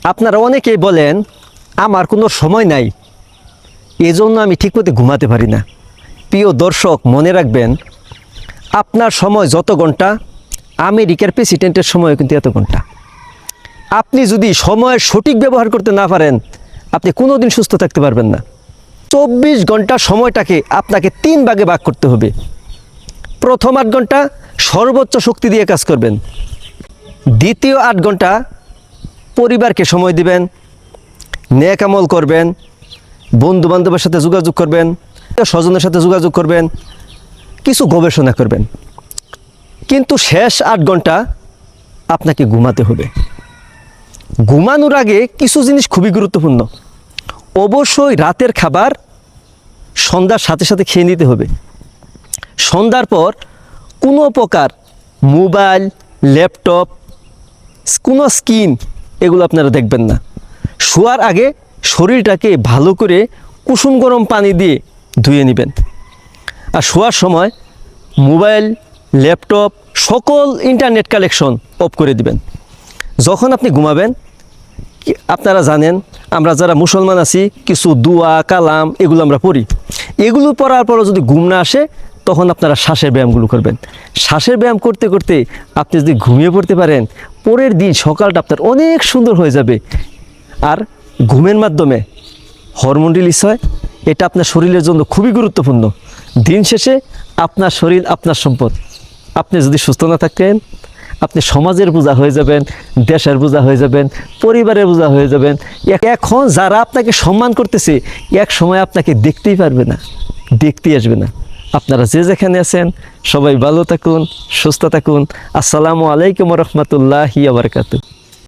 আপনারা অনেকেই বলেন আমার কোনো সময় নাই, এজন্য আমি ঠিকমতো ঘুমাতে পারি না। প্রিয় দর্শক, মনে রাখবেন, আপনার সময় যত ঘন্টা, আমেরিকার প্রেসিডেন্টের সময় কিন্তু এত ঘন্টা। আপনি যদি সময়ের সঠিক ব্যবহার করতে না পারেন, আপনি কোনো দিন সুস্থ থাকতে পারবেন না। 24 ঘন্টা সময়টাকে আপনাকে 3 ভাগে ভাগ করতে হবে। প্রথম 8 ঘন্টা সর্বোচ্চ শক্তি দিয়ে কাজ করবেন। দ্বিতীয় 8 ঘন্টা পরিবারকে সময় দিবেন, নেক আমল করবেন, বন্ধু বান্ধবের সাথে যোগাযোগ করবেন, স্বজনের সাথে যোগাযোগ করবেন, কিছু গবেষণা করবেন। কিন্তু শেষ 8 ঘন্টা আপনাকে ঘুমাতে হবে। ঘুমানোর আগে কিছু জিনিস খুবই গুরুত্বপূর্ণ। অবশ্যই রাতের খাবার সন্ধ্যার সাথে সাথে খেয়ে নিতে হবে। সন্ধ্যার পর কোনো প্রকার মোবাইল, ল্যাপটপ, কোনো স্ক্রিন এগুলো আপনারা দেখবেন না। শোয়ার আগে শরীরটাকে ভালো করে কুসুম গরম পানি দিয়ে ধুয়ে নেবেন। আর শোয়ার সময় মোবাইল, ল্যাপটপ, সকল ইন্টারনেট কানেকশন অফ করে দিবেন। যখন আপনি ঘুমাবেন, আপনারা জানেন আমরা যারা মুসলমান আছি কিছু দোয়া কালাম এগুলো আমরা পড়ি। এগুলো পড়ার পরও যদি ঘুম না আসে, তখন আপনারা শ্বাসের ব্যায়ামগুলো করবেন। শ্বাসের ব্যায়াম করতে করতে আপনি যদি ঘুমিয়ে পড়তে পারেন, পরের দিন সকালটা আপনার অনেক সুন্দর হয়ে যাবে। আর ঘুমের মাধ্যমে হরমোন রিলিজ হয়, এটা আপনার শরীরের জন্য খুবই গুরুত্বপূর্ণ। দিন শেষে আপনার শরীর আপনার সম্পদ। আপনি যদি সুস্থ না থাকেন, আপনি সমাজের বোঝা হয়ে যাবেন, দেশের বোঝা হয়ে যাবেন, পরিবারের বোঝা হয়ে যাবেন। এখন যারা আপনাকে সম্মান করতেছে, এক সময় আপনাকে দেখতেই পারবে না, দেখতেই আসবে না। আপনারা যে যেখানে আছেন সবাই ভালো থাকুন, সুস্থ থাকুন। আসসালামু আলাইকুম রহমতুল্লাহি ওয়া বারাকাতুহু।